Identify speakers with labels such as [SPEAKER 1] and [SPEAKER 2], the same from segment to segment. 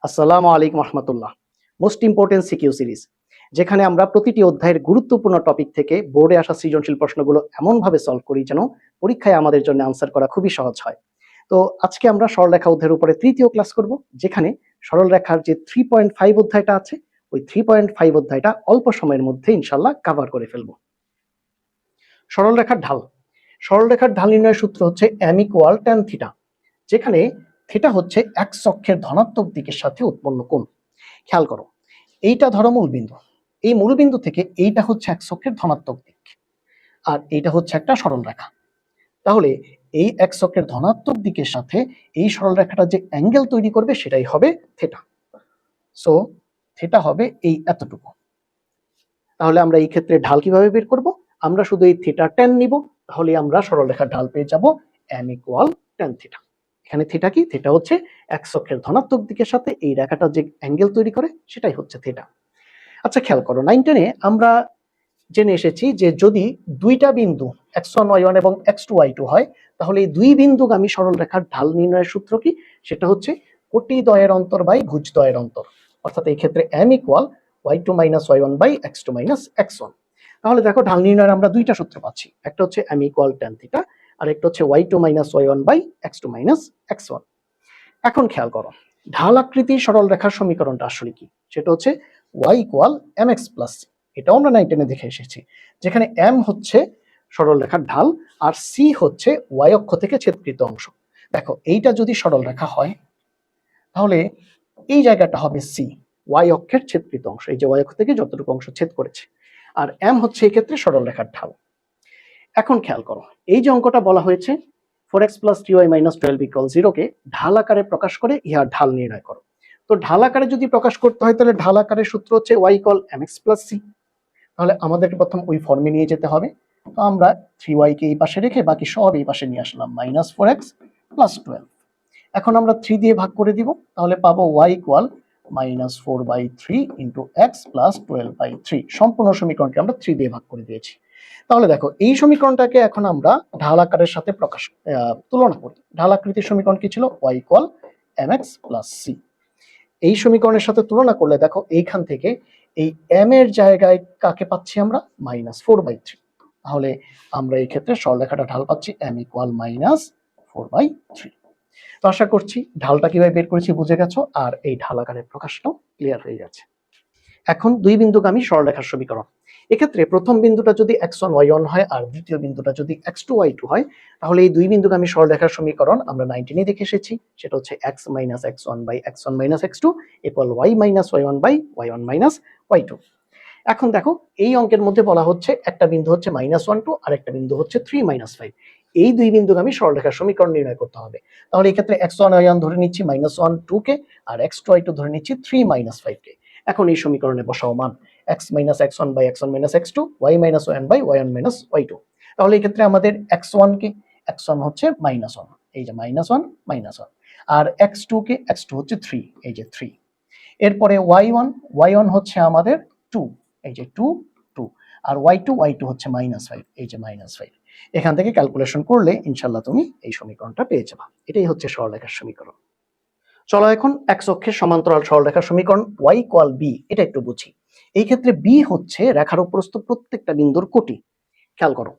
[SPEAKER 1] আসসালামু আলাইকুম রহমতুল্লাহ। Most important CQ series, যেখানে আমরা প্রতিটি অধ্যায়ের গুরুত্বপূর্ণ টপিক থেকে বোর্ডে আসা সৃজনশীল প্রশ্নগুলো এমনভাবে সলভ করি যেন পরীক্ষায় আমাদের জন্য আনসার করা খুবই সহজ হয়। তো আজকে আমরা সরলরেখা অধ্যায়ের উপরে তৃতীয় ক্লাস করব, যেখানে সরলরেখার যে 3.5 অধ্যায়টা আছে, ওই 3.5 অধ্যায়টা অল্প সময়ের মধ্যে ইনশাল্লাহ কভার করে ফেলবো। সরলরেখার ঢাল। সরলরেখার ঢাল নির্ণয়ের সূত্র হচ্ছে m = tan θ, যেখানে থিটা হচ্ছে এক্স অক্ষের ধনাত্মক দিকের সাথে উৎপন্ন কোণ। খেয়াল করো, এইটা ধরো মূলবিন্দু, এই মূলবিন্দু থেকে এইটা হচ্ছে এক্স অক্ষের ধনাত্মক দিক, আর এইটা হচ্ছে একটা সরলরেখা। তাহলে এই এক্স অক্ষের ধনাত্মক দিকের সাথে এই সরলরেখাটা যে অ্যাঙ্গেল তৈরি করবে সেটাই হবে থিটা। সো থিটা হবে এই এতটুকু। তাহলে আমরা এই ক্ষেত্রে ঢাল কিভাবে বের করব? আমরা শুধু এই থিটা tan নিব, তাহলে আমরা সরলরেখার ঢাল পেয়ে যাব m = tan θ। এখানে থিটা কি? থিটা হচ্ছে এক্স অক্ষের ধনাত্মক দিকের সাথে এই রেখাটা যে অ্যাঙ্গেল তৈরি করে সেটাই হচ্ছে থিটা। আচ্ছা খেয়াল করো, 9-10 আমরা জেনে এসেছি যে যদি দুইটা বিন্দু x1 y1 এবং x2 y2 হয়, তাহলে এই দুই বিন্দুগামী সরলরেখার ঢাল নির্ণয়ের সূত্র কি? সেটা হচ্ছে কোটিদ্বয়ের অন্তর বাই ভুজদ্বয়ের অন্তর। অর্থাৎ এই ক্ষেত্রে m = y2 - y1 / x2 - x1। তাহলে দেখো, ঢাল নির্ণয়ের আমরা দুইটা সূত্র পাচ্ছি, একটা হচ্ছে m = tan θ, আর একটা হচ্ছে y2 - y1 / x2 - x1। এখন খেয়াল করো, ঢাল আকৃতির সরলরেখার সমীকরণটা আসলে কি? সেটা হচ্ছে y = mx + c। এটাও আমরা 9-10 দেখে এসেছি, যেখানে m হচ্ছে সরলরেখার ঢাল আর c হচ্ছে y অক্ষ থেকে ছেদকৃত অংশ। দেখো, এইটা যদি সরলরেখা হয় তাহলে এই জায়গাটা হবে c, y অক্ষের ছেদকৃত অংশ, এই যে y অক্ষ থেকে যতটুকু অংশ ছেদ করেছে, আর m হচ্ছে এই ক্ষেত্রে সরলরেখার ঢাল। এখন খেয়াল করো, এই যে অঙ্কটা বলা হয়েছে 4x + 3y - 12 = 0 কে ঢাল আকারে প্রকাশ করে ইহার ঢাল নির্ণয় করো। তো ঢাল আকারে যদি প্রকাশ করতে হয়, তাহলে ঢাল আকারের সূত্র হচ্ছে y = mx + c। তাহলে আমাদেরকে প্রথম ওই ফর্মে নিয়ে যেতে হবে। তো আমরা 3y কে এই পাশে রেখে বাকি সব এই পাশে নিয়ে আসলাম, -4x + 12। এখন আমরা 3 দিয়ে ভাগ করে দিব, তাহলে পাবো y = -4/3 × x + 12/3। সম্পূর্ণ সমীকরণকে আমরা 3 দিয়ে ভাগ করে দিয়েছি। তাহলে দেখো, এই সমীকরণটাকে এখন আমরা ঢাল আকারের সাথে তুলনা করি। ঢাল আকৃতির সমীকরণ কি ছিল? y = mx + c। এই সমীকরণের সাথে তুলনা করলে দেখো, এইখান থেকে এই m এর জায়গায় কাকে পাচ্ছি আমরা? -4/3। তাহলে আমরা এই ক্ষেত্রে সরলরেখাটা ঢাল পাচ্ছি m = -4/3। তো আশা করছি ঢালটা কিভাবে বের করেছি বুঝে গেছো, আর এই ঢাল আকারের প্রকাশটাও ক্লিয়ার হয়ে গেছে। এখন দুই বিন্দুগামী সরলরেখার সমীকরণ। এক্ষেত্রে প্রথম বিন্দুটা যদি x1 y1 হয় আর দ্বিতীয় বিন্দুটা যদি x2 y2 হয়, তাহলে এই দুই বিন্দুগামী সরলরেখার সমীকরণ আমরা 19 দেখে এসেছি। সেটা হচ্ছে x - x1 / x1 - x2 = y - y1 / y1 - y2। এখন দেখো, এই অঙ্কের মধ্যে বলা হচ্ছে একটা বিন্দু হচ্ছে -1 2 আর একটা বিন্দু হচ্ছে 3 - 5। এই দুই বিন্দুগামী সরলরেখার সমীকরণ নির্ণয় করতে হবে। তাহলে এই ক্ষেত্রে x1 y1 ধরে নিচ্ছি -1 2 কে, আর x2 y2 ধরে নিচ্ছি 3 - 5 কে। এখন এই সমীকরণে বসাও মান x - x1 / x1 - x2, y - y1 / y1 - y2। তাহলে এই ক্ষেত্রে আমাদের x1 কে, x1 হচ্ছে -1, এই যে -1 -1, আর x2 কে, x2 হচ্ছে 3, এই যে 3। এরপরে y1 হচ্ছে আমাদের 2, এই যে 2 2, আর y2 হচ্ছে -5, এই যে -5। এখান থেকে ক্যালকুলেশন করলে ইনশাআল্লাহ তুমি এই সমীকরণটা পেয়ে যাবে। এটাই হচ্ছে সরলরেখার সমীকরণ। চলো এখন এক্স অক্ষের সমান্তরাল সরলরেখার সমীকরণ y = b এটা একটু বুঝি। এই ক্ষেত্রে b হচ্ছে রেখার উপরস্থ প্রত্যেকটা বিন্দুর কোটি। খেয়াল করো,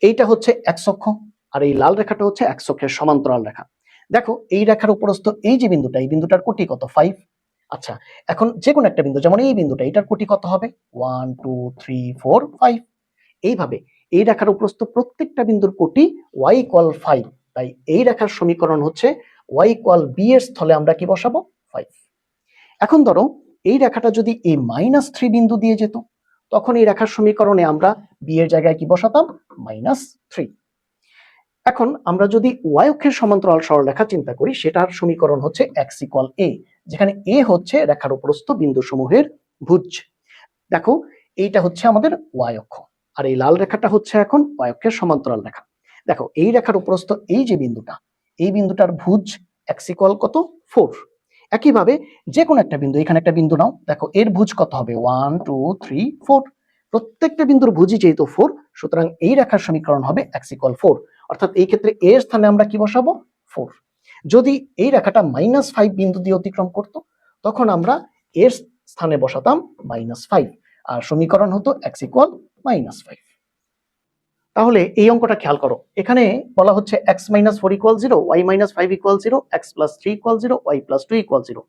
[SPEAKER 1] এইটা হচ্ছে এক্স অক্ষ, আর এই লাল রেখাটা হচ্ছে এক্স অক্ষের সমান্তরাল রেখা। দেখো, এই রেখার উপরস্থ এই যে বিন্দুটা, এই বিন্দুটার কোটি কত? 5। আচ্ছা, এখন যে কোনো একটা বিন্দু, যেমন এই বিন্দুটা, এটার কোটি কত হবে? 1 2 3 4 5। এইভাবে এই রেখার উপরস্থ প্রত্যেকটা বিন্দুর কোটি y = 5। তাই এই রেখার সমীকরণ হচ্ছে y = b এর স্থলে আমরা কি বসাবো? 5। এখন ধরো, এই রেখাটা যদি এই -3 বিন্দু দিয়ে যেত, তখন এই রেখার সমীকরণে আমরা b এর জায়গায় কি বসাতাম? -3। এখন আমরা যদি y অক্ষের সমান্তরাল সরলরেখা চিন্তা করি, সেটার সমীকরণ হচ্ছে x = a, যেখানে a হচ্ছে রেখার উপরস্থ বিন্দুসমূহের ভুজ। দেখো, এইটা হচ্ছে আমাদের y অক্ষ, আর এই লাল রেখাটা হচ্ছে এখন y অক্ষের সমান্তরাল রেখা। দেখো, এই রেখার উপরস্থ এই যে বিন্দুটা, এই বিন্দুটার ভুজ x = কত? 4। একইভাবে যে কোনো একটা বিন্দু, এখানে একটা বিন্দু নাও, দেখো এর ভুজ কত হবে? 1 2 3 4। প্রত্যেকটা বিন্দুর ভুজই যেহেতু 4, সুতরাং এই রেখার সমীকরণ হবে x = 4। অর্থাৎ এই ক্ষেত্রে a এর স্থানে আমরা কি বসাবো? 4। যদি এই রেখাটা -5 বিন্দু দিয়ে অতিক্রম করতো, তখন আমরা এর স্থানে বসাতাম -5 আর সমীকরণ হতো x ইকুয়াল -5। তাহলে এই অঙ্কটা খেয়াল করো, এখানে বলা হচ্ছে x - 4 = 0, y - 5 = 0, x + 3 = 0, y + 2 = 0।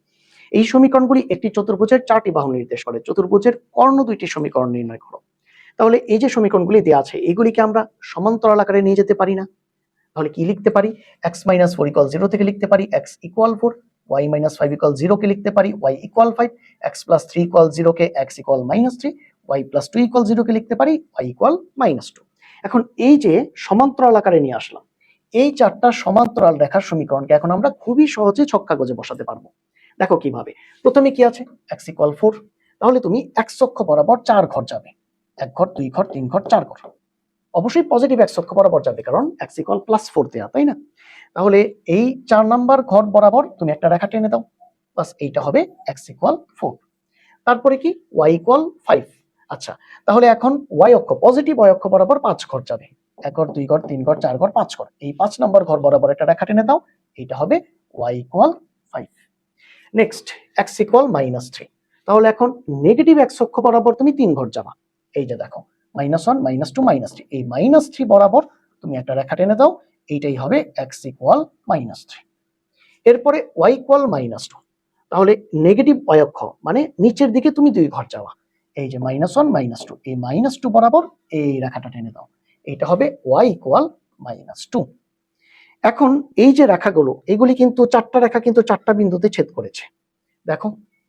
[SPEAKER 1] এই সমীকরণগুলি একটি চতুর্ভুজের 4টি বাহু নির্দেশ করে। চতুর্ভুজের কর্ণ 2টি সমীকরণ নির্ণয় করো। তাহলে এই যে সমীকরণগুলি দেওয়া আছে এগুলিকে আমরা সমান্তরাল আকারে নিয়ে যেতে পারি না? তাহলে কি লিখতে পারি? x - 4 = 0 থেকে লিখতে পারি x = 4, y - 5 = 0 কে লিখতে পারি y = 5, x + 3 = 0 কে x = -3, y + 2 = 0 কে লিখতে পারি y = -2। এখন এই যে সমান্তরাল আকারে নিয়ে আসলাম, এই চারটা সমান্তরাল রেখার সমীকরণকে এখন আমরা খুবই সহজে ছক কাগজে বসাতে পারবো। দেখো কিভাবে। প্রথমে কি আছে? x = 4। তাহলে তুমি x অক্ষ বরাবর 4 ঘর যাবে। 1 ঘর, 2 ঘর, 3 ঘর, 4 ঘর। অবশ্যই পজিটিভ x অক্ষ বরাবর যাবে, কারণ x = +4 দেয়া, তাই না? তাহলে এই 4 নাম্বার ঘর বরাবর তুমি একটা রেখা টেনে দাও, বাস এইটা হবে x = 4। তারপরে কি? y = 5। আচ্ছা, তাহলে এখন y অক্ষ, পজিটিভ y অক্ষ বরাবর 5 ঘর যাবে। 1 ঘর, 2 ঘর, 3 ঘর, 4 ঘর, 5 ঘর। এই 5 নাম্বার ঘর বরাবর একটা রেখা টেনে দাও, এইটা হবে y = 5। Next x = -3। তাহলে এখন নেগেটিভ x অক্ষ বরাবর তুমি 3 ঘর যাবা। এই যে দেখো -1, -2, -3। এই -3 বরাবর তুমি একটা রেখা টেনে দাও, এইটাই হবে x = -3। এরপরে y = -2। তাহলে নেগেটিভ y অক্ষ মানে নিচের দিকে তুমি 2 ঘর যাওয়া। এই যে -1, -2, এই -2 বরাবর এই রেখাটা টেনে দাও, এইটা হবে y = -2। এখন এই যে রেখাগুলো, এগুলি কিন্তু চারটা রেখা কিন্তু চারটা বিন্দুতে ছেদ করেছে। দেখো,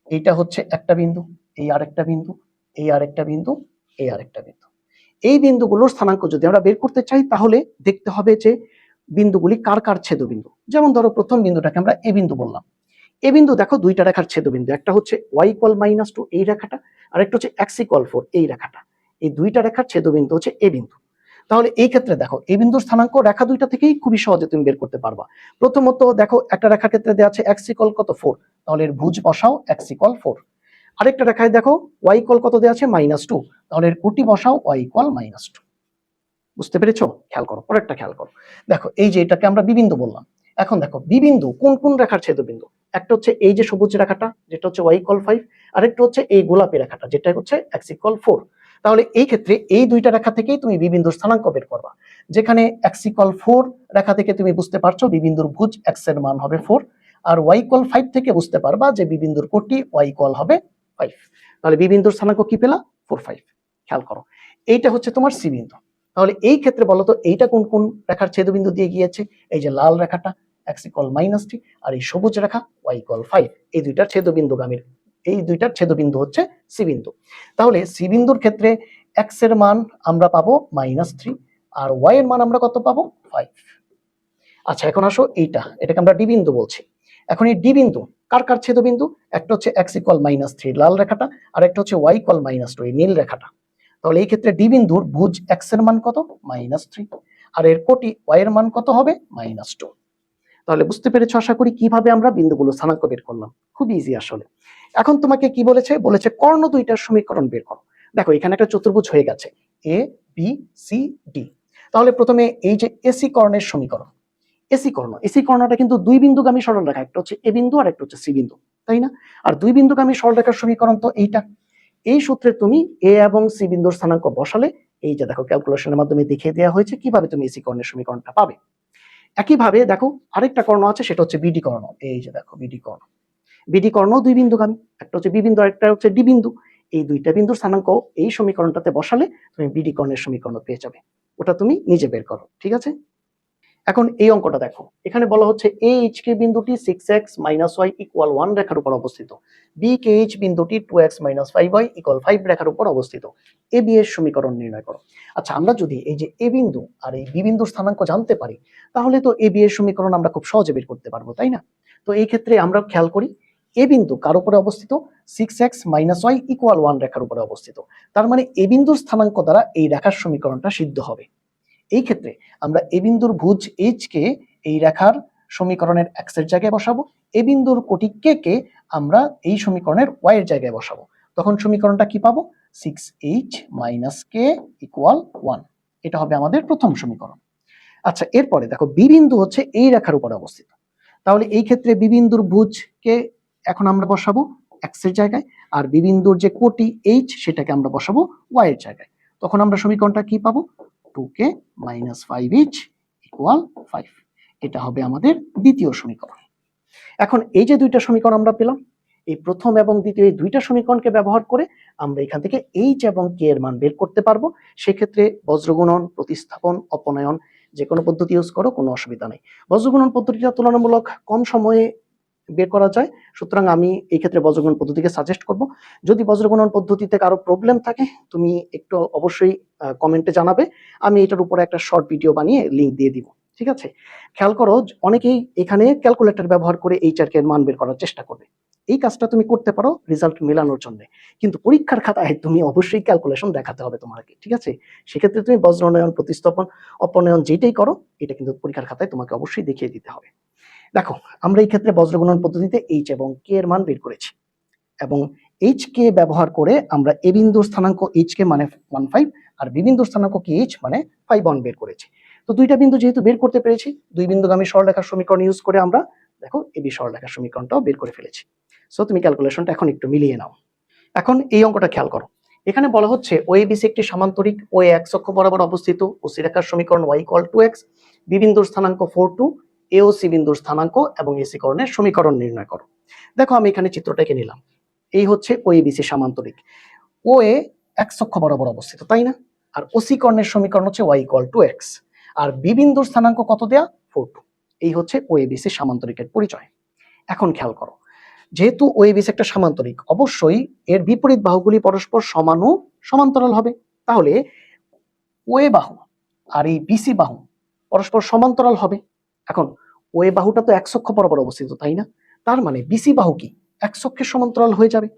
[SPEAKER 1] এইটা হচ্ছে একটা বিন্দু, এই আরেকটা বিন্দু, এই আরেকটা বিন্দু, এই আরেকটা বিন্দু। এই বিন্দুগুলোর স্থানাঙ্ক যদি আমরা বের করতে চাই তাহলে দেখতে হবে যে বিন্দুগুলি কার কার ছেদবিন্দু। যেমন ধরো প্রথম বিন্দুটাকে আমরা এ বিন্দু বললাম। এ বিন্দু দেখো দুইটা রেখার ছেদবিন্দু, একটা হচ্ছে y = -2 এই রেখাটা, আর একটা হচ্ছে x = 4 এই রেখাটা। এই দুইটা রেখার ছেদবিন্দু হচ্ছে এ বিন্দু। তাহলে এই ক্ষেত্রে দেখো এই বিন্দুর স্থানাঙ্ক রেখা দুইটা থেকেই খুবই সহজে তুমি বের করতে পারবা। প্রথমত দেখো একটা রেখার ক্ষেত্রে দেওয়া আছে x = কত? 4। তাহলে এর ভুজ বসাও x = 4। আরেকটা রেখায় দেখো y = কত দেওয়া আছে? -2। তাহলে এর কোটি বসাও y = -2। বুঝতে পেরেছো? খেয়াল করো, পরেরটা খেয়াল করো। দেখো এই যে এটাকে আমরা বিবিন্দু বললাম। এখন দেখো বিবিন্দু কোন কোন রেখার ছেদবিন্দু? একটা হচ্ছে এই যে সবুজ রেখাটা, যেটা হচ্ছে y = 5, আরেকটা হচ্ছে এই গোলাপি রেখাটা, যেটা হচ্ছে x = 4। তাহলে এই ক্ষেত্রে এই দুইটা রেখা থেকেই তুমি বিবিন্দুর স্থানাঙ্ক বের করবা। যেখানে x = 4 রেখা থেকে তুমি বুঝতে পারছো বিবিন্দুর ভুজ x এর মান হবে 4, আর y = 5 থেকে বুঝতে পারবা যে বিবিন্দুর কোটি y = হবে 5। তাহলে বিবিন্দুর স্থানাঙ্ক কি পেলা? 4, 5। খেয়াল করো, এইটা হচ্ছে তোমার সি বিন্দু। তাহলে এই ক্ষেত্রে বলতো এইটা কোন কোন রেখার ছেদবিন্দু দিয়ে গিয়েছে? এই যে লাল রেখাটা x = -3 আর এই সবুজ রেখা y = 5। এই দুইটার ছেদবিন্দুগামীর, এই দুইটার ছেদবিন্দু হচ্ছে সি বিন্দু। তাহলে সি বিন্দুর ক্ষেত্রে x এর মান আমরা পাবো -3 আর y এর মান আমরা কত পাবো? 5। আচ্ছা, এখন আসো এটাকে আমরা ডি বিন্দু বলছি। এখন এই ডি বিন্দু কার কার ছেদবিন্দু? একটা হচ্ছে x = -3 লাল রেখাটা, আর একটা হচ্ছে y = -2 এই নীল রেখাটা। তাহলে এই ক্ষেত্রে ডি বিন্দুর ভুজ x এর মান কত? -3, আর এর কোটি y এর মান কত হবে? -2। তাহলে বুঝতে পেরেছো আশা করি কিভাবে আমরা বিন্দুগুলো স্থানাঙ্ক বের করলাম। খুব ইজি আসলে। এখন তোমাকে কি বলেছে? বলেছে কর্ণ দুইটার সমীকরণ বের করো। দেখো এখানে একটা চতুর্ভুজ হয়ে গেছে এ বি সি ডি। তাহলে প্রথমে এই যে এসি কর্ণের সমীকরণ, এসি কর্ণটা কিন্তু দুই বিন্দুগামী সরল রেখা, একটা হচ্ছে এ বিন্দু আর একটা হচ্ছে সি বিন্দু, তাই না? আর দুই বিন্দুগামী সরল রেখার সমীকরণ তো এইটা। এই সূত্রে তুমি এ এবং সি বিন্দুর স্থানাঙ্ক বসালে এই যে দেখো ক্যালকুলেশনের মাধ্যমে দেখিয়ে দেওয়া হয়েছে কিভাবে তুমি এসি কর্ণের সমীকরণটা পাবে। একইভাবে দেখো আরেকটা কর্ণ আছে, সেটা হচ্ছে বিডি কর্ণ। এই যে দেখো বিডি কর্ণ, বিডি কর্ণ দুই বিন্দুগামী, একটা হচ্ছে বি বিন্দু আর একটা হচ্ছে ডি বিন্দু। এই দুইটা বিন্দুর স্থানাঙ্ক এই সমীকরণটাতে বসালে তুমি বিডি কর্ণের সমীকরণ পেয়ে যাবে। ওটা তুমি নিজে বের করো, ঠিক আছে? এখন এই অঙ্কটা দেখো, এখানে বলা হচ্ছে AHK বিন্দুটি 6x - y = 1 রেখার উপর অবস্থিত, BKH বিন্দুটি 2x - 5y = 5 রেখার উপর অবস্থিত। AB এর সমীকরণ নির্ণয় করো। আচ্ছা, আমরা যদি এই যে এ বিন্দু আর এই বি বিন্দুর স্থানাঙ্ক জানতে পারি তাহলে তো AB এর সমীকরণ আমরা খুব সহজে বের করতে পারবো, তাই না? তো এই ক্ষেত্রে আমরা খেয়াল করি এ বিন্দু কার উপরে অবস্থিত? 6x - y = 1 রেখার উপরে অবস্থিত। তার মানে এ বিন্দুর স্থানাঙ্ক দ্বারা এই রেখার সমীকরণটা সিদ্ধ হবে। এই ক্ষেত্রে আমরা এ বিন্দুর ভুজ এইচ কে এই রেখার সমীকরণের x এর জায়গায় বসাবো, এ বিন্দুর কোটি কে কে আমরা এই সমীকরণের y এর জায়গায় বসাবো। তখন সমীকরণটা কি পাবো? 6h - k = 1। এটা হবে আমাদের প্রথম সমীকরণ। আচ্ছা, এরপরে দেখো বি বিন্দু হচ্ছে এই রেখার উপরে অবস্থিত। তাহলে এই ক্ষেত্রে বি বিন্দুর ভুজ কে এখন আমরা বসাবো এক্স এর জায়গায়, আর বি বিন্দুর যে কোটি এইচ সেটাকে আমরা বসাবো ওয়াই এর জায়গায়। তখন আমরা সমীকরণটা কি পাবো? 2k - 5h = 5। এটা হবে আমাদের দ্বিতীয় সমীকরণ। এখন এই যে দুইটা সমীকরণ আমরা পেলাম, এই প্রথম এবং দ্বিতীয় এই দুইটা সমীকরণকে ব্যবহার করে আমরা এখান থেকে এইচ এবং কে এর মান বের করতে পারবো। সেক্ষেত্রে বজ্রগুণন, প্রতিস্থাপন, অপনয়ন যে কোনো পদ্ধতি ইউজ করো, কোনো অসুবিধা নেই। বজ্রগুণন পদ্ধতিটা তুলনামূলক কম সময়ে বের করা যায়, সুতরাং আমি এই ক্ষেত্রে বজ্রগুণন পদ্ধতিকে সাজেস্ট করব। যদি বজ্রগুণন পদ্ধতিতে কারো প্রবলেম থাকে তুমি একটু অবশ্যই কমেন্টে জানাবে, আমি এটার উপরে একটা শর্ট ভিডিও বানিয়ে লিংক দিয়ে দিব। ঠিক আছে, খেয়াল করো অনেকেই এখানে ক্যালকুলেটর ব্যবহার করে এইচ আর কে এর মান বের করার চেষ্টা করবে। এই কাজটা তুমি করতে পারো রেজাল্ট মেলানোর জন্য, কিন্তু পরীক্ষার খাতায় তুমি অবশ্যই ক্যালকুলেশন দেখাতে হবে তোমাকে। ঠিক আছে, সেক্ষেত্রে তুমি বজ্রনয়ন, প্রতিস্থাপন, অপনয়ন যেটাই করো এটা কিন্তু পরীক্ষার খাতায় তোমাকে অবশ্যই দেখিয়ে দিতে হবে। দেখো আমরা এই ক্ষেত্রে বজ্রগুণন পদ্ধতিতে এইচ এবং কে এর মান বের করেছি, এবং এইচ কে ব্যবহার করে আমরা এ বিন্দুর স্থানাঙ্ক এইচ কে মানে 15 আর বি বিন্দুর স্থানাঙ্ক কে এইচ মানে 51 বের করেছি। তো দুইটা বিন্দু যেহেতু বের করতে পেরেছি, দুই বিন্দুগামী সরলরেখার সমীকরণ ইউজ করে আমরা দেখো এবি সরলরেখার সমীকরণটাও বের করে ফেলেছি। সো তুমি ক্যালকুলেশনটা এখন একটু মিলিয়ে নাও। এখন এই অঙ্কটা খেয়াল করো, এখানে বলা হচ্ছে ওএবিসি একটি সামান্তরিক, ও এক্স অক্ষ বরাবর অবস্থিত, ওসি রেখার সমীকরণ y = 2x, বি বিন্দুর স্থানাঙ্ক 42, এ ও সি বিন্দুর স্থানাঙ্ক এবং এসি করণের সমীকরণ নির্ণয় করো। দেখো আমি এখানে চিত্রটাকে নিলাম, এই হচ্ছে ওএবিসি সামান্তরিক, ও এ এক্স অক্ষ বরাবর অবস্থিত, তাই না? আর ওসি কর্ণের সমীকরণ হচ্ছে y = 2x, আর বি বিন্দুর স্থানাঙ্ক কত দেয়া? 42। এই হচ্ছে ওএবিসি সামান্তরিকের পরিচয়। এখন খেয়াল করো, যেহেতু ওএবিসি একটা সামান্তরিক, অবশ্যই এর বিপরীত বাহুগুলি পরস্পর সমান ও সমান্তরাল হবে। তাহলে ওএ বাহু আর এই বিসি বাহু পরস্পর সমান্তরাল হবে। এখন ওএ বাহুটা তো এক্স অক্ষ বরাবর অবস্থিত, তাই না? তার মানে বিসি বাহু কি এক্স অক্ষের সমান্তরাল হয়ে যাবে।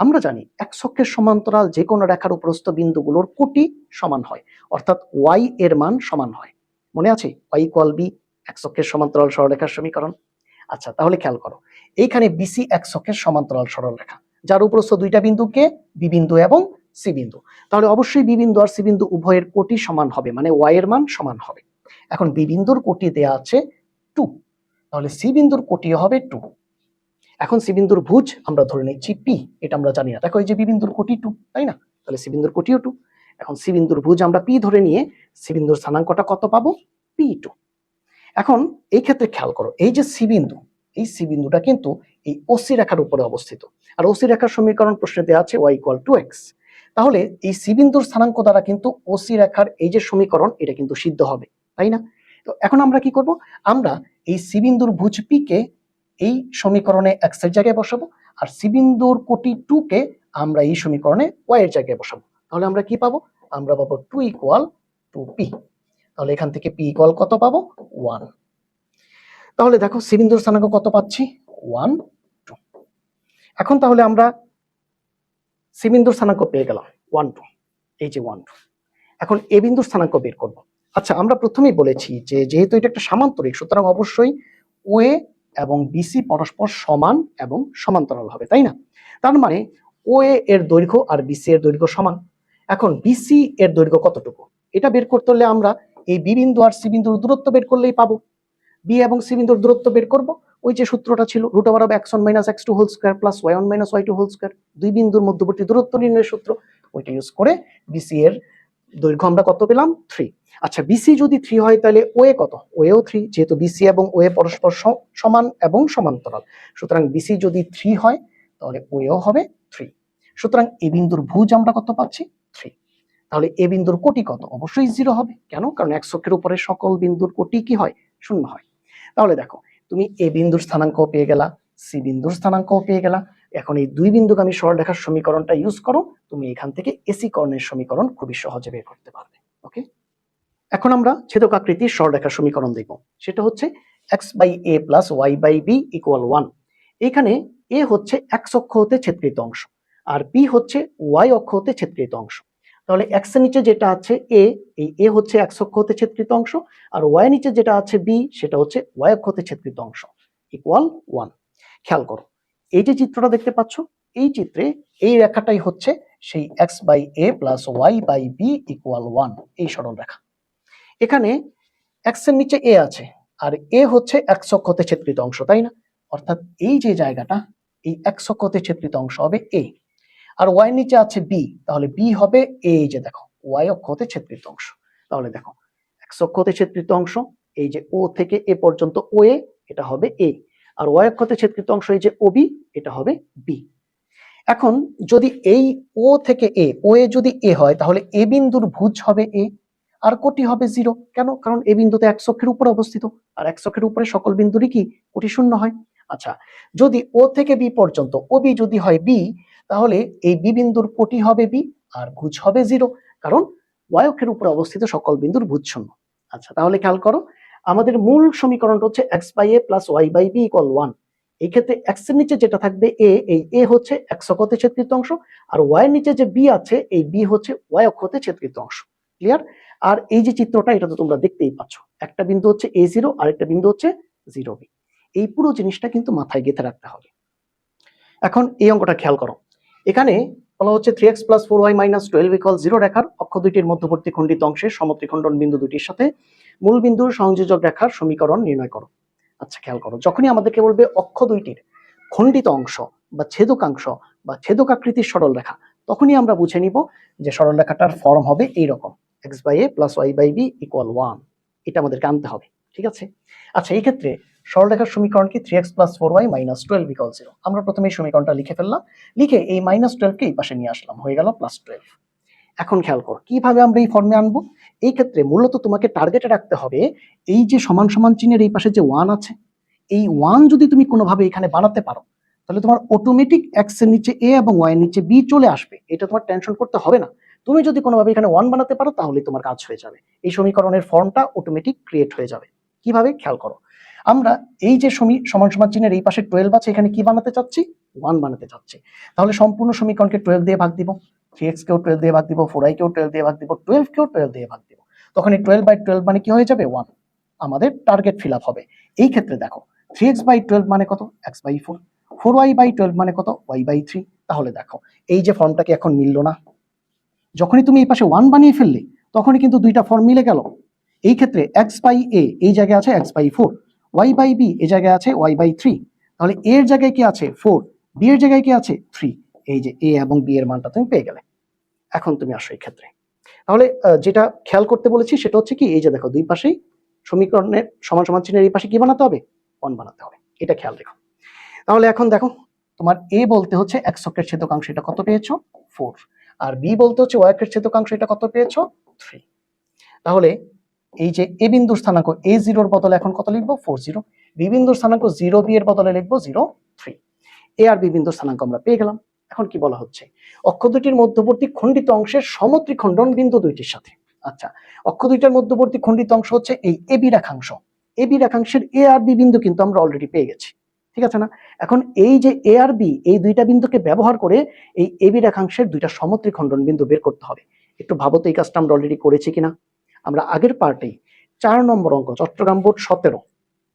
[SPEAKER 1] আমরা জানি এক্স অক্ষের সমান্তরাল যে কোনো রেখার উপরস্থ বিন্দুগুলোর কোটি সমান হয়, অর্থাৎ ওয়াই এর মান সমান হয়। মনে আছে y = b, এক্স অক্ষের সমান্তরাল সরলরেখার সমীকরণ। আচ্ছা তাহলে খেয়াল করো, এইখানে বিসি এক্স অক্ষের সমান্তরাল সরলরেখা, যার উপরস্থ দুইটা বিন্দু কে? বি বিন্দু এবং সি বিন্দু। তাহলে অবশ্যই বি বিন্দু আর সি বিন্দু উভয়ের কোটি সমান হবে, মানে ওয়াই এর মান সমান হবে। এখন বি বিন্দুর কোটি দেয়া আছে 2, তাহলে সি বিন্দুর কোটিও হবে 2। এখন সি বিন্দুর ভুজ আমরা ধরে নিচ্ছি পি, এটা আমরা জানি না। দেখো এই যে বি বিন্দুর কোটি 2, তাই না? তাহলে সি বিন্দুর কোটিও 2। এখন সি বিন্দুর ভুজ আমরা পি ধরে নিয়ে সি বিন্দুর স্থানাঙ্কটা কত পাবো? p2। এখন এই ক্ষেত্রে খেয়াল করো, এই যে সি বিন্দু, এই সি বিন্দুটা কিন্তু এই ওসি রেখার উপরে অবস্থিত, আর ওসি রেখার সমীকরণ প্রশ্নে দেওয়া আছে y = 2x। তাহলে এই সি বিন্দুর স্থানাঙ্ক দ্বারা কিন্তু ওসি রেখার এই যে সমীকরণ এটা কিন্তু সিদ্ধ হবে, তাই না? তো এখন আমরা কি করব, আমরা এই সি বিন্দুর ভুজ পি কে এই সমীকরণে x এর জায়গায় বসাবো, আর সি বিন্দুর কোটি 2 কে আমরা এই সমীকরণে y এর জায়গায় বসাবো। তাহলে আমরা কি পাবো? আমরা পাবো 2 = 2p। তাহলে এখান থেকে p = কত পাবো? 1। তাহলে দেখো সি বিন্দুর স্থানাঙ্ক কত পাচ্ছি? 1 2। এখন তাহলে আমরা সি বিন্দুর স্থানাঙ্ক পেয়ে গেলাম 1 2, এই যে 1 2। এখন এ বিন্দুর স্থানাঙ্ক বের করব। আচ্ছা আমরা প্রথমেই বলেছি যে যেহেতু এটা একটা সামান্তরিক, সুতরাং অবশ্যই ওএ এবং বিসি পরস্পর সমান এবং সমান্তরাল হবে, তাই না? তার মানে ওএ এর দৈর্ঘ্য আর বিসি এর দৈর্ঘ্য সমান। এখন বিসি এর দৈর্ঘ্য কতটুকু এটা বের করতে হলে আমরা এই বি বিন্দু আর সি বিন্দুর দূরত্ব বের করলেই পাবো। বি এবং সি বিন্দুর দূরত্ব বের করব, ওই যে সূত্রটা ছিল √(x1 - x2) + y1 - y2², দুই বিন্দুর মধ্যবর্তী দূরত্ব নির্ণয়ের সূত্র, ওইটা ইউজ করে বিসি এর দৈর্ঘ্য আমরা কত পেলাম? 3। আচ্ছা বিসি যদি 3 হয় তাহলে ওএ কত? ওএও 3, যেহেতু বিসি এবং ওএ পরস্পর সমান এবং সমান্তরাল, সুতরাং বিসি যদি 3 হয় তাহলে ওএও হবে 3। সুতরাং এ বিন্দুর ভুজ আমরা কত পাচ্ছি? 3। তাহলে এ বিন্দুর কোটি কত? অবশ্যই 0 হবে। কেন? কারণ এক্স অক্ষের উপরে সকল বিন্দুর কোটি কি হয়? 0 হয়। তাহলে দেখো তুমি এ বিন্দুর স্থানাঙ্ক পেয়ে গেলা, সি বিন্দুর স্থানাঙ্ক পেয়ে গেলা। এখন এই দুই বিন্দুগামী সরলরেখার সমীকরণটা ইউজ করো, তুমি এখান থেকে এসি কর্ণের সমীকরণ খুবই সহজে বের করতে পারবে। ওকে, এখন আমরা ছেদক আকৃতির সরলরেখার সমীকরণ দেখব। সেটা হচ্ছে x/a + y/b = 1। এখানে a হচ্ছে x অক্ষ হতে ছেদকৃত অংশ, আর b হচ্ছে y অক্ষ হতে ছেদকৃত অংশ। তাহলে x এর নিচে যেটা আছে a, এই a হচ্ছে x অক্ষ হতে ছেদকৃত অংশ, আর y এর নিচে যেটা আছে b সেটা হচ্ছে y অক্ষ হতে ছেদকৃত অংশ, = 1। খেয়াল করো এই যে চিত্রটা দেখতে পাচ্ছ, এই চিত্রে এই রেখাটাই হচ্ছে সেই x/a + y/b = 1 এই সরলরেখা। এখানে x এর নিচে a আছে, আর a হচ্ছে x অক্ষ হতে ছেদকৃত অংশ, তাই না? অর্থাৎ এই যে জায়গাটা এই এক্স অক্ষতে ছেদকৃত অংশ হবে এ, আর ওয়াই নিচে আছে বি, তাহলে বি হবে এই যে দেখো ওয়াই অক্ষতে ছেদকৃত অংশ। তাহলে দেখো এক্স অক্ষতে ছেদকৃত অংশ এই যে ও থেকে এ পর্যন্ত ও এ, এটা হবে এ, আর ওয়াই অক্ষতে ছেদকৃত অংশ এই যে ও বি, এটা হবে বি। এখন যদি এই ও থেকে এ, ও এ যদি এ হয় তাহলে এ বিন্দুর ভুজ হবে এ, আর কোটি হবে 0। কেন? কারণ এ বিন্দুতে এক অক্ষের উপরে অবস্থিত, আর এক অক্ষের উপরে সকল বিন্দুরই কি কোটি শূন্য হয়। আচ্ছা, যদি ও থেকে বি পর্যন্ত ও বি যদি হয় বি, তাহলে এই বি বিন্দুর কোটি হবে বি আর ভুজ হবে 0, কারণ ওয়াই অক্ষের উপরে অবস্থিত সকল বিন্দুর ভুজ শূন্য। আচ্ছা, তাহলে খেয়াল করো আমাদের মূল সমীকরণটা হচ্ছে x by a plus y by b equal 1। এই ক্ষেত্রে এক্স এর নিচে যেটা থাকবে এ, এই এ হচ্ছে এক্স অক্ষতে ছেদকৃত অংশ, আর ওয়াই এর নিচে যে বি আছে এই বি হচ্ছে ওয়াই অক্ষতে ছেদকৃত অংশ। ক্লিয়ার? আর এই যে চিত্রটা এটা তো তোমরা দেখতেই পাচ্ছ, একটা বিন্দু হচ্ছে a0 আর একটা বিন্দু হচ্ছে 0b। এই পুরো জিনিসটা কিন্তু মাথায় গেঁথে রাখতে হবে। এখন এই অঙ্কটা খেয়াল করো, এখানে বলা হচ্ছে 3x + 4y - 12 = 0 রেখার অক্ষ দুইটির মধ্যবর্তী খণ্ডিত অংশের সমত্রিখণ্ডন বিন্দু দুটির সাথে মূল বিন্দুর সংযোজক রেখার সমীকরণ নির্ণয় করো। আচ্ছা, খেয়াল করো যখনই আমাদেরকে বলবে অক্ষ দুইটির খণ্ডিত অংশ বা ছেদকাংশ বা ছেদকাকৃতির সরল রেখা, তখনই আমরা বুঝে নিব যে সরল রেখাটার ফর্ম হবে এইরকম x/a + y/b = 1। এটা আমাদেরকে আনতে হবে, ঠিক আছে? আচ্ছা, এই ক্ষেত্রে সরলরেখার সমীকরণ কি 3x + 4y - 12 = 0। আমরা প্রথমে এই সমীকরণটা লিখে ফেললাম, লিখে এই -12 কে এই পাশে নিয়ে আসলাম, হয়ে গেল +12। এখন খেয়াল করো কিভাবে আমরা এই ফর্মে আনবো। এই ক্ষেত্রে মূলত তোমাকে টার্গেটে রাখতে হবে এই যে সমান সমান চিহ্নের এই পাশে যে 1 আছে, এই 1 যদি তুমি কোনোভাবে এখানে বানাতে পারো তাহলে তোমার অটোমেটিক এক্স এর নিচে এ এবং ওয়াই এর নিচে বি চলে আসবে, এটা তোমার টেনশন করতে হবে না। তুমি যদি কোনোভাবে এখানে 1 বানাতে পারো তাহলে তোমার কাজ হয়ে যাবে, এই সমীকরণের ফর্মটা অটোমেটিক ক্রিয়েট হয়ে যাবে। কিভাবে? খেয়াল করো, আমরা এই যে সমান সমান চিহ্নের এই পাশে 12 আছে, এখানে কি বানাতে চাচ্ছি? 1 বানাতে চাচ্ছি। তাহলে সম্পূর্ণ সমীকরণকে 12 দিয়ে ভাগ দিব, 3x কেও 12 দিয়ে ভাগ দিব, 4y কেও 12 দিয়ে ভাগ দিব, 12 কেও 12 দিয়ে ভাগ দিব। তখন এই 12/12 মানে কি হয়ে যাবে? 1। আমাদের টার্গেট ফিল আপ হবে। এই ক্ষেত্রে দেখো 3x/12 মানে কত? x/4, 4y/12 মানে কত? y/3। তাহলে দেখো এই যে ফর্মটা কি এখন মিললো না? যখনই তুমি এই পাশে 1 বানিয়ে ফেললে তখনই কিন্তু দুইটা ফর্ম মিলে গেল। এই ক্ষেত্রে x/a এই জায়গায় আছে x/4, y/b এই জায়গায় আছে y/3। তাহলে a এর জায়গায় কি আছে? 4, b এর জায়গায় কি আছে? 3। এই যে a এবং b এর মানটা তুমি পেয়ে গেলে। এখন তুমি আসো এই ক্ষেত্রে, তাহলে যেটা খেয়াল করতে বলেছি সেটা হচ্ছে কি, এই যে দেখো দুই পাশেই সমীকরণের সমান সমান চিহ্নের এই পাশে কি বানাতে হবে? 1 বানাতে হবে, এটা খেয়াল রেখো। তাহলে এখন দেখো তোমার a বলতে হচ্ছে x অক্ষের ছেদকাংশ, এটা কত পেয়েছো? 4, আর b বলতে হচ্ছে y অক্ষের ছেদকাংশ, এটা কত পেয়েছো? 3। তাহলে এই যে a বিন্দুর স্থানাঙ্ক a0 এর বদলে এখন কত লিখবো? 40। b বিন্দুর স্থানাঙ্ক 0b এর বদলে লিখবো 03। a আর b বিন্দুর স্থানাঙ্ক আমরা পেয়ে গেলাম। এখন কি বলা হচ্ছে? অক্ষ দুটির মধ্যবর্তী খণ্ডিত অংশের সমত্রিখণ্ডন বিন্দু দুইটির সাথে। আচ্ছা, অক্ষ দুইটার মধ্যবর্তী খণ্ডিত অংশ হচ্ছে এই এবি রেখাংশ। এবি রেখাংশের এ আর বি বিন্দু কিন্তু আমরা অলরেডি পেয়ে গেছি, ঠিক আছে না? এখন এই যে এ আর বি এই দুইটা বিন্দুকে ব্যবহার করে এই এবি রেখাংশের দুইটা সমত্রিখণ্ডন বিন্দু বের করতে হবে। একটু ভাবো তো এই কাজটা আমরা অলরেডি করেছি কিনা। আমরা আগের পার্টেই 4 নম্বর অঙ্ক, চট্টগ্রাম বোর্ড 17,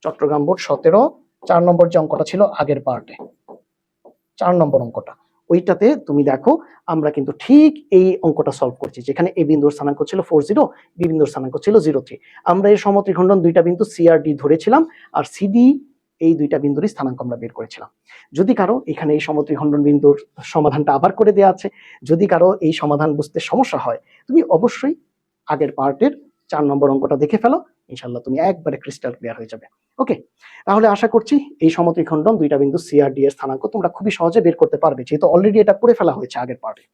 [SPEAKER 1] চট্টগ্রাম বোর্ড 17 4 নম্বর যে অঙ্কটা ছিল আগের পার্টে, 4 নম্বর অঙ্কটা, ওইটাতে তুমি দেখো আমরা কিন্তু ঠিক এই অঙ্কটা সলভ করছি, যেখানে এ বিন্দুর স্থানাঙ্ক ছিল 40, বি বিন্দুর স্থানাঙ্ক ছিল 03। আমরা এই সমত্রিখণ্ডন দুইটা বিন্দু সি আর ডি ধরেছিলাম, আর সিডি এই দুইটা বিন্দুরই স্থানাঙ্ক আমরা বের করেছিলাম। যদি কারো এখানে এই সমত্রিখণ্ডন বিন্দুর সমাধানটা আবার করে দেওয়া আছে, যদি কারো এই সমাধান বুঝতে সমস্যা হয়, তুমি অবশ্যই আগের পার্টের 4 নম্বর অঙ্কটা দেখে ফেলো, ইনশাআল্লাহ তুমি একবারে ক্রিস্টাল ক্লিয়ার হয়ে যাবে। ওকে, তাহলে আশা করছি এই সমত্রিখণ্ডন দুইটা বিন্দু সি আর ডি এর স্থানাঙ্ক তোমরা খুবই সহজে বের করতে পারবে, যেহেতু অলরেডি এটা করে ফেলা হয়েছে আগের পার্টে।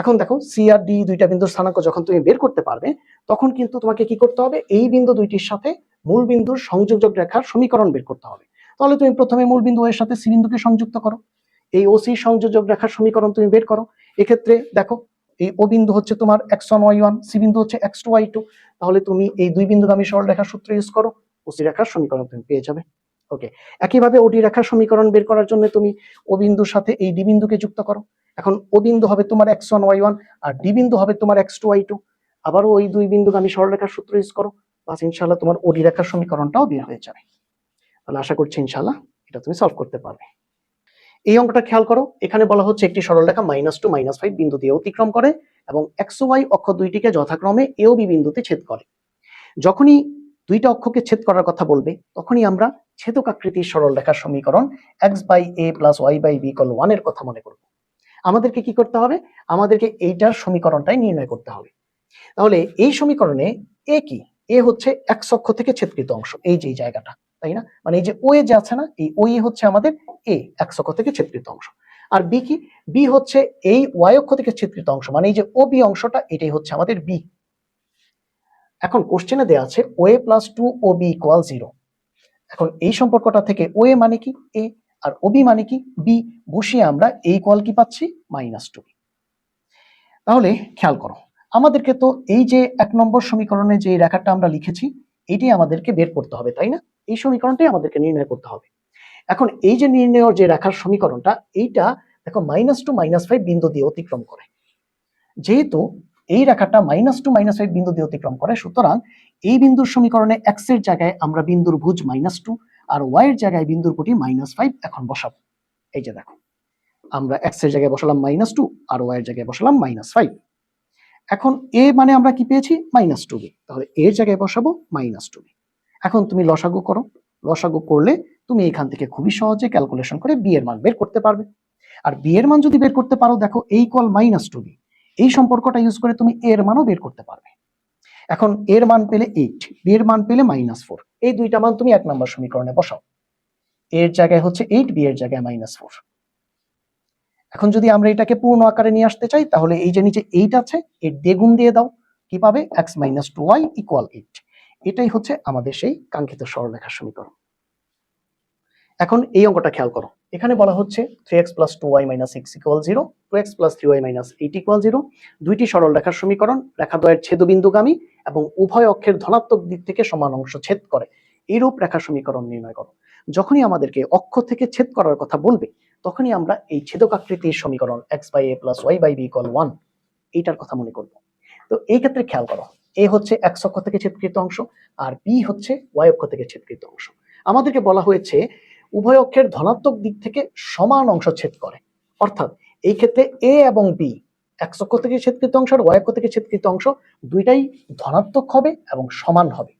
[SPEAKER 1] এখন দেখো সি আর ডি দুইটা বিন্দুর স্থানাঙ্ক যখন তুমি বের করতে পারবে, তখন কিন্তু তোমাকে কি করতে হবে? এই বিন্দু দুইটির সাথে মূল বিন্দুর সংযোজক রেখার সমীকরণ বের করতে হবে। তাহলে তুমি প্রথমে মূল বিন্দু এর সাথে সি বিন্দুকে সংযুক্ত করো, এই ওসি সংযোজক রেখার সমীকরণ তুমি বের করো। এক্ষেত্রে দেখো এই ও বিন্দু হচ্ছে তোমার x1 y1, সি বিন্দু হচ্ছে x2 y2। তাহলে তুমি এই দুই বিন্দুগামী সরল রেখার সূত্র ইউজ করো, ওসি রেখার সমীকরণ তুমি পেয়ে যাবে। ওকে, একইভাবে ওডি রেখার সমীকরণ বের করার জন্য তুমি ও বিন্দুর সাথে এই ডি বিন্দুকে যুক্ত করো। এখন ও বিন্দু হবে তোমার x1 y1 আর ডি বিন্দু হবে তোমার x2 y2। আবারও ওই দুই বিন্দুগামী সরলরেখার সূত্র ইউজ করো, বাস ইনশাআল্লাহ তোমার ওডি রেখার সমীকরণটাও বের হয়ে যাবে। তাহলে আশা করছি ইনশাআল্লাহ এটা তুমি সলভ করতে পারবে। এই অঙ্কটা খেয়াল করো, এখানে বলা হচ্ছে একটি সরলরেখা -2 -5 বিন্দু দিয়ে অতিক্রম করে এবং x ও y অক্ষ দুইটিকে যথাক্রমে এ ও বি বিন্দুতে ছেদ করে। যখনই দুইটা অক্ষকে ছেদ করার কথা বলবে, তখনই আমরা ছেদক আকৃতির সরল রেখার সমীকরণ x/a + y/b = 1 এর কথা মনে করব। আমাদেরকে কি করতে হবে? আমাদেরকে এইটার সমীকরণটাই নির্ণয় করতে হবে। তাহলে এই সমীকরণে এ কি? এ হচ্ছে এক্স অক্ষ থেকে ছেদকৃত অংশ, এই যে এই জায়গাটা, তাই না? মানে এই যে ও এ যে আছে না, এই ও এ হচ্ছে আমাদের এ, এক্স অক্ষ থেকে ছেদকৃত অংশ। আর বি কি? বি হচ্ছে এই ওয়াই অক্ষ থেকে ছেদকৃত অংশ, মানে এই যে ও বি অংশটা, এটাই হচ্ছে আমাদের বি। এখন কোশ্চেনে দেওয়া আছে ও এ + 2ob = 0। এখন এই সম্পর্কটা থেকে ও এ মানে কি? এ, আর ও বি মানে কি? বি। বসিয়ে আমরা এ ইকুয়াল কি পাচ্ছি? -2b। তাহলে খেয়াল করো, আমাদেরকে তো এই যে 1 নম্বর সমীকরণে যে রেখাটা আমরা লিখেছি, এটাই আমাদেরকে বের করতে হবে, তাই না? এই সমীকরণটাই আমাদেরকে নির্ণয় করতে হবে। এখন এই যে নির্ণয়ের যে রেখার সমীকরণটা, এইটা দেখো -2 -5 বিন্দু দিয়ে অতিক্রম করে। যেহেতু এই রেখাটা -2 -5 বিন্দু দিয়ে অতিক্রম করে, সুতরাং এই বিন্দুর সমীকরণে x এর জায়গায় আমরা বিন্দুর ভুজ -2 আর y এর জায়গায় বিন্দুর কোটি -5 এখন বসাবো। এই যে দেখো, আমরা x এর জায়গায় বসালাম -2 আর y এর জায়গায় বসালাম -5। এখন a মানে আমরা কি পেয়েছি? -2b। তাহলে এর জায়গায় বসাবো -2b। এখন তুমি লসাগু করো, লসাগু করলে তুমি এখান থেকে খুবই সহজে ক্যালকুলেশন করে b এর মান বের করতে পারবে। আর b এর মান যদি বের করতে পারো, দেখো a = -2b, এই সম্পর্কটা ইউজ করে তুমি a এর মানও বের করতে পারবে। এখন এর মান পেলে 8, b এর মান পেলে -4, এই দুইটা মান তুমি 1 নম্বর সমীকরণে বসাও। এর জায়গায় হচ্ছে 8, b এর জায়গায় -4। এখন যদি আমরা এটাকে পূর্ণ আকারে নিয়ে আসতে চাই, তাহলে এই যে নিচে 8 আছে, এর দিয়ে গুণ দিয়ে দাও, কি পাবে? x - 2y = 8। এটাই হচ্ছে আমাদের সেই কাঙ্ক্ষিত সরলরেখার সমীকরণ। এখন এই অঙ্কটা খেয়াল করো, এখানে বলা হচ্ছে 3x + 2y - 6 = 0, 2x + 3y - 8 = 0। দুইটি সরলরেখার সমীকরণ, রেখাদ্বয়ের ছেদবিন্দুগামী এবং উভয় অক্ষের ধনাত্মক দিক থেকে সমান অংশ ছেদ করে, এইরূপ রেখার সমীকরণ নির্ণয় করো। যখনই আমাদেরকে অক্ষ থেকে ছেদ করার কথা বলবে, তখনই আমরা এই ছেদক আকৃতির সমীকরণ x/a + y/b = 1 এইটার কথা মনে করব। তো এই ক্ষেত্রে খেয়াল করো, এ হচ্ছে x অক্ষ থেকে ছেদকৃত অংশ আর বি হচ্ছে y অক্ষ থেকে ছেদকৃত অংশ। আমাদেরকে বলা হয়েছে উভয় অক্ষের ধনাত্মক দিক থেকে সমান অংশ ছেদ করে, অর্থাৎ এই ক্ষেত্রে এ এবং বি, x অক্ষ থেকে ছেদকৃত অংশ আর y অক্ষ থেকে ছেদকৃত অংশ দুইটাই ধনাত্মক হবে এবং সমান হবে।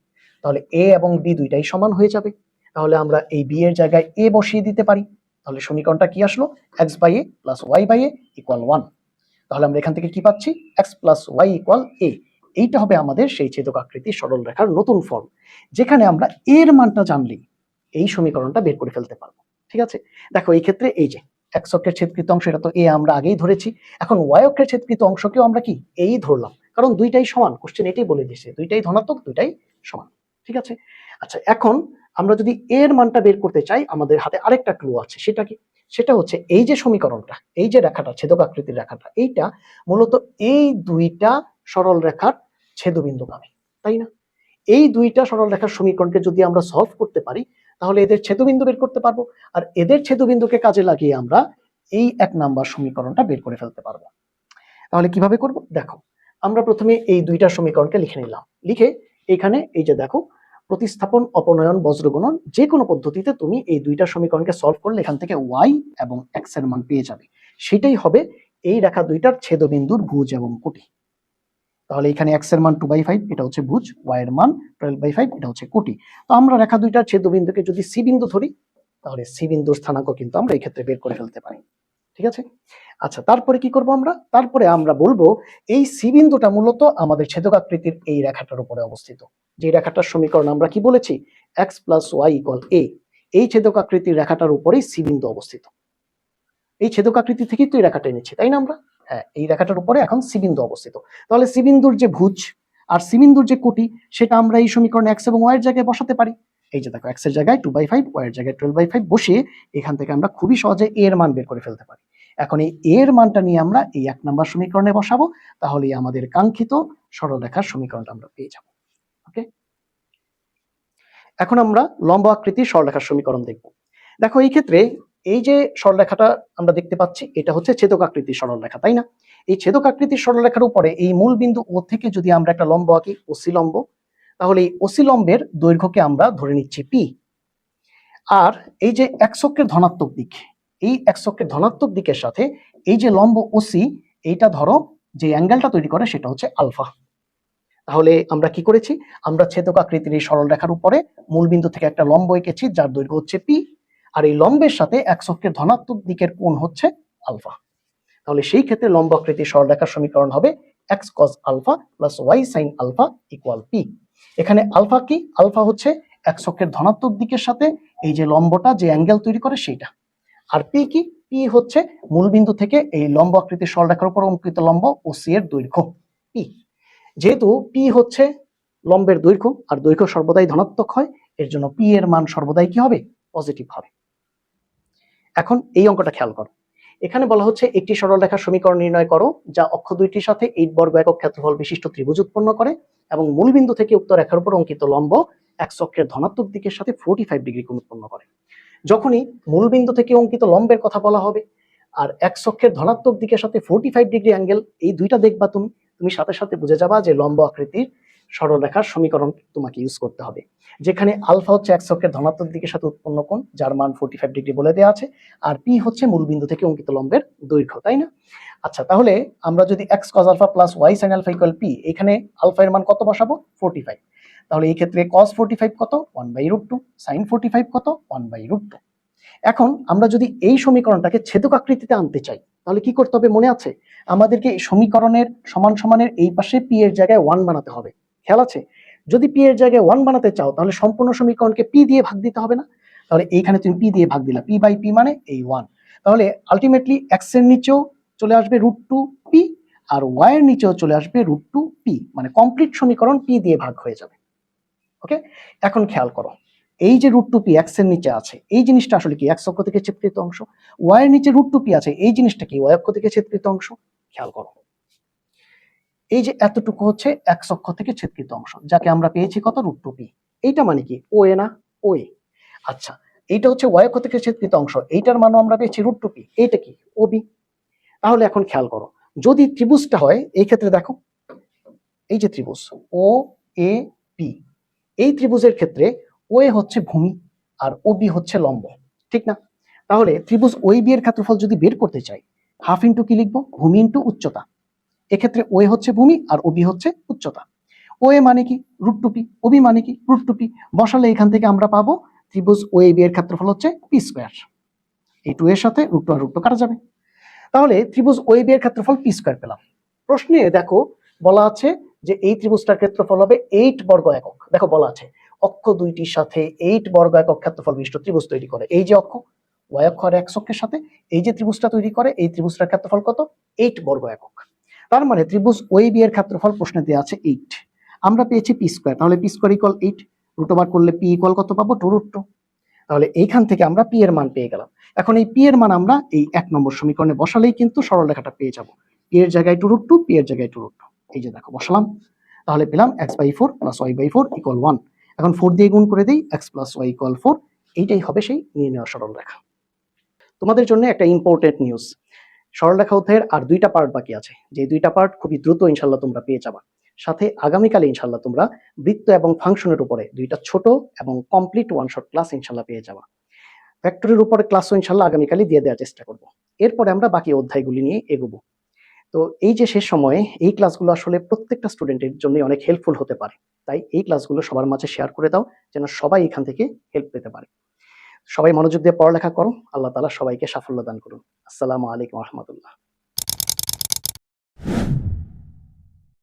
[SPEAKER 1] তাহলে এ এবং বি দুইটাই সমান হয়ে যাবে। তাহলে আমরা এই বি এর জায়গায় এ বসিয়ে দিতে পারি। তাহলে সমীকরণটা কি আসলো? x/a + y/a = 1। তাহলে আমরা এখান থেকে কি পাচ্ছি? x + y = a। এইটা হবে আমাদের সেই ছেদক আকৃতির সরল রেখার নতুন ফর্ম, যেখানে আমরা এর মানটা জানলেই এই সমীকরণটা বের করে ফেলতে পারবো। ঠিক আছে? দেখো এই ক্ষেত্রে এই যে x অক্ষের ছেদকৃত অংশ, এটা তো a আমরা আগেই ধরেছি। এখন y অক্ষের ছেদকৃত অংশকেও আমরা কি এই ধরলাম, কারণ দুইটাই সমান। কোশ্চেন এটাই বলে দিয়েছে, দুইটাই ধনাত্মক, দুইটাই সমান। ঠিক আছে? আচ্ছা, এখন আমরা যদি এর মানটা বের করতে চাই, আমাদের হাতে আরেকটা ক্লু আছে। সেটা কি? সেটা হচ্ছে এই যে সমীকরণটা, এই যে রেখাটা, ছেদক আকৃতির রেখাটা, এইটা মূলত এই দুইটা সরল রেখার ছেদবিন্দুগামী, তাই না? এই দুইটা সরল রেখার সমীকরণকে যদি আমরা সলভ করতে পারি, তাহলে এদের ছেদবিন্দু বের করতে পারবো। আর এদের ছেদবিন্দুকে কাজে লাগিয়ে আমরা এই 1 নাম্বার সমীকরণটা বের করে ফেলতে পারবো। তাহলে কিভাবে করব? দেখো, আমরা প্রথমে এই দুইটা সমীকরণকে লিখে নিলাম। লিখে এখানে এই যে দেখো, প্রতিস্থাপন, অপনয়ন, বজ্রগুণন, যে কোনো পদ্ধতিতে তুমি এই দুইটা সমীকরণকে সলভ করলে এখান থেকে y এবং x এর মান পেয়ে যাবে। সেটাই হবে এই রেখা দুইটার ছেদবিন্দুর ভুজ এবং কোটি। তাহলে এখানে x এর মান 2/5, এটা হচ্ছে ভুজ, y এর মান 12/5, এটা হচ্ছে কোটি। তো আমরা রেখা দুইটার ছেদবিন্দুকে যদি c বিন্দু ধরি, তাহলে c বিন্দুর স্থানাঙ্ক কিন্তু আমরা এই ক্ষেত্রে বের করে ফেলতে পারি। ঠিক আছে? আচ্ছা, তারপরে কি করব আমরা? তারপরে আমরা বলবো এই সি বিন্দুটা মূলত আমাদের ছেদক আকৃতির এই রেখাটার উপরে অবস্থিত। যে রেখাটার সমীকরণ আমরা কি বলেছি? x + y = a। এই ছেদক আকৃতির রেখাটার উপরেই সি বিন্দু অবস্থিত। এই ছেদক আকৃতি থেকেই তো এই রেখাটা এনেছি, তাই না? আমরা হ্যাঁ, এই রেখাটার উপরে এখন সি বিন্দু অবস্থিত। তাহলে সি বিন্দুর যে ভুজ আর সি বিন্দুর যে কোটি, সেটা আমরা এই সমীকরণে x এবং y এর জায়গায় বসাতে পারি। এই যে দেখো, x এর জায়গায় 2/5, y এর জায়গায় 12/5 বসিয়ে এখান থেকে আমরা খুবই সহজে a এর মান বের করে ফেলতে পারি। এখন এই a এর মানটা নিয়ে আমরা এই 1 নাম্বার সমীকরণে বসাবো, তাহলেই আমাদের কাঙ্ক্ষিত সরলরেখার সমীকরণটা আমরা পেয়ে যাব। ওকে, এখন আমরা লম্ব আকৃতির সরলরেখার সমীকরণ দেখব। দেখো এই ক্ষেত্রে এই যে সরলরেখাটা আমরা দেখতে পাচ্ছি, এটা হচ্ছে ছেদক আকৃতির সরলরেখা, তাই না? এই ছেদক আকৃতির সরলরেখার উপরে এই মূল বিন্দু ও থেকে যদি আমরা একটা লম্ব আঁকি, OC লম্ব, তাহলে এই OC লম্বের দৈর্ঘ্যকে আমরা ধরে নিচ্ছি p। আর এই যে x অক্ষের ধনাত্মক দিক, এই x অক্ষের ধনাত্মক দিকের সাথে এই যে লম্ব OC, এইটা ধরো যে অ্যাঙ্গেলটা তৈরি করে সেটা হচ্ছে আলফা। তাহলে আমরা কি করেছি, আমরা ছেদক আকৃতির এই সরল রেখার উপরে মূলবিন্দু থেকে একটা লম্ব এঁকেছি যার দৈর্ঘ্য হচ্ছে পি, আর এই লম্বের সাথে এক্স অক্ষের ধনাত্মক দিকের কোণ হচ্ছে আলফা। তাহলে সেই ক্ষেত্রে লম্ব আকৃতির সরলরেখার সমীকরণ হবে x cos alpha plus y sine alpha equal p. এখানে আলফা কি, আলফা হচ্ছে এক্স অক্ষের ধনাত্মক দিকের সাথে এই যে লম্বটা যে অ্যাঙ্গেল তৈরি করে সেইটা, আর পি কি, পি হচ্ছে মূলবিন্দু থেকে এই লম্ব আকৃতির সরলরেখার উপর অঙ্কিত লম্ব ও সি এর দৈর্ঘ্য পি। যেহেতু পি হচ্ছে লম্বের দৈর্ঘ্য আর দৈর্ঘ্য সর্বদাই ধনাত্মক হয়, এর জন্য পি এর মান সর্বদাই কি হবে, পজিটিভ হবে। এখন এই অঙ্কটা খেয়াল করো, এখানে বলা হচ্ছে একটি সরলরেখার সমীকরণ নির্ণয় করো যা অক্ষ দুইটির সাথে 8 বর্গ একক ক্ষেত্রফল বিশিষ্ট ত্রিভুজ উৎপন্ন করে এবং মূলবিন্দু থেকে উক্ত রেখার উপর অঙ্কিত লম্ব এক্স অক্ষের ধনাত্মক দিকের সাথে 45 ডিগ্রি কোণ উৎপন্ন করে। যখনই মূলবিন্দু থেকে অঙ্কিত লম্বের কথা বলা হবে আর এক্স অক্ষের ধনাত্মক দিকের সাথে 45 ডিগ্রি অ্যাঙ্গেল, এই দুইটা দেখবা তুমি সাথে সাথে বুঝে যাবা যে লম্ব আকৃতির সরলরেখার সমীকরণ তোমাকে ইউজ করতে হবে, যেখানে আলফা হচ্ছে এক্স অক্ষের ধনাত্মক দিকের সাথে উৎপন্ন কোণ যার মান 45 ডিগ্রি বলে দেওয়া আছে, আর পি হচ্ছে মূলবিন্দু থেকে অঙ্কিত লম্বের দৈর্ঘ্য, তাই না? আচ্ছা, তাহলে আমরা যদি x cos alpha plus y sine alpha equal p, এখানে আলফা এর মান কত বসাবো, 45। তাহলে এই ক্ষেত্রে cos 45 কত, 1/√2, sin 45 কত, 1/√2। এখন আমরা যদি এই সমীকরণটাকে ছেদক আকৃতিতে আনতে চাই তাহলে কি করতে হবে, মনে আছে আমাদেরকে এই সমীকরণের সমান সমানের এই পাশে পি এর জায়গায় 1 বানাতে হবে, খেয়াল আছে? যদি পি এর জায়গায় 1 বানাতে চাও তাহলে সম্পূর্ণ সমীকরণকে পি দিয়ে ভাগ দিতে হবে না? তাহলে এইখানে তুমি পি দিয়ে ভাগ দিলা, পি বাই পি মানে এই 1। তাহলে আলটিমেটলি এক্স এর নিচেও চলে আসবে √2 পি আর ওয়াই এর নিচেও চলে আসবে √2 পি, মানে কমপ্লিট সমীকরণ পি দিয়ে ভাগ হয়ে যাবে। ওকে, এখন খেয়াল করো, এই যে √2 পি এক্স এর নিচে আছে এই জিনিসটা আসলে কি, এক্স অক্ষ থেকে ছেদকৃত অংশ, ওয়াই এর নিচে √2 পি আছে এই জিনিসটা কি, ওয়াই অক্ষ থেকে ছেদকৃত অংশ। খেয়াল করো, এই যে এতটুকু হচ্ছে এক্স অক্ষ থেকে ছেদকৃত অংশ যাকে আমরা পেয়েছি কত, √2 পি। এইটা মানে কি, ও এ না, ও এ। আচ্ছা, এইটা হচ্ছে ওয়াই অক্ষ থেকে ছেদকৃত অংশ, এইটার মানও আমরা পেয়েছি √2 পি, এইটা কি, ও বি। তাহলে এখন খেয়াল করো, যদি ত্রিভুজটা হয় এই ক্ষেত্রে দেখো, এই যে ত্রিভুজ ও এ পি, এই ত্রিভুজের ক্ষেত্রে ও এ হচ্ছে ভূমি আর ও বি হচ্ছে লম্ব, ঠিক না? তাহলে ত্রিভুজ ওই বি এর ক্ষেত্রফল যদি বের করতে চাই, হাফ ইন্টু কি লিখবো, ভূমি ইন্টু উচ্চতা। এক্ষেত্রে ও এ হচ্ছে ভূমি আর ও বি হচ্ছে উচ্চতা। ও এ মানে কি, √2 পি, ও বি মানে কি, √2 পি। বসালে এখান থেকে আমরা পাবো ত্রিভুজ ও এ বি এর ক্ষেত্রফল হচ্ছে পি স্কয়ার। এই 2 এর সাথে √2 আর √2 কাটা যাবে। তাহলে ত্রিভুজ ও এ বি এর ক্ষেত্রফল পি স্কয়ার পেলাম। প্রশ্নে দেখো বলা আছে যে এই ত্রিভুজটার ক্ষেত্রফল হবে 8 বর্গ একক। দেখো বলা আছে অক্ষ দুইটির সাথে 8 বর্গ একক ক্ষেত্রফল বিশিষ্ট ত্রিভুজ তৈরি করে। এই যে অক্ষ ওয়াই অক্ষ আর এক্স অক্ষের সাথে এই যে ত্রিভুজটা তৈরি করে, এই ত্রিভুজটার ক্ষেত্রফল কত, 8 বর্গ একক। তার মানে ত্রিভুজ ওই বি এর ক্ষেত্রফল প্রশ্নে দেওয়া আছে 8, আমরা পেয়েছি পি স্কয়ার, তাহলে p square equal 8, root over করলে পি ইকুয়াল কত পাবো, 2√2। তাহলে এইখান থেকে আমরা পি এর মান পেয়ে গেলাম। এখন এই পি এর মান আমরা এই 1 নম্বর সমীকরণে বসালেই কিন্তু সরলরেখাটা পেয়ে যাব। পি এর জায়গায় 2√2, পি এর জায়গায় 2√2, এই যে দেখো বসালাম, তাহলে পেলাম x/4 + y/4 = 1। এখন 4 দিয়ে গুণ করে দেই, x + y = 4, এইটাই হবে সেই নির্ণয় সরলরেখা। তোমাদের জন্য একটা ইম্পর্টেন্ট নিউজ, সরলরেখা অধ্যায়ের আর 2টা পার্ট বাকি আছে, যে 2টা পার্ট খুবই দ্রুত ইনশাআল্লাহ তোমরা পেয়ে যাবা। সাথে আগামীকালে ইনশাআল্লাহ তোমরা বৃত্ত এবং ফাংশনের উপরে 2টা ছোট এবং কমপ্লিট ওয়ান শট ক্লাস ইনশাআল্লাহ পেয়ে যাবা। ভেক্টরের উপরে ক্লাসও ইনশাআল্লাহ আগামীকালই দিয়ে দেওয়ার চেষ্টা করব। এরপরে আমরা বাকি অধ্যায়গুলি নিয়ে এগোবো। তো এই যে শেষ সময়ে এই ক্লাসগুলো আসলে প্রত্যেকটা স্টুডেন্টের জন্য অনেক হেল্পফুল হতে পারে, তাই এই ক্লাসগুলো সবার মাঝে শেয়ার করে দাও যেন সবাই এখান থেকে হেল্প পেতে পারে। সবাই মনোযোগ দিয়ে পড়ালেখা করো, আল্লাহ তাআলা সবাইকে সাফল্য দান করুন। আসসালামু আলাইকুম ওয়া রাহমাতুল্লাহ।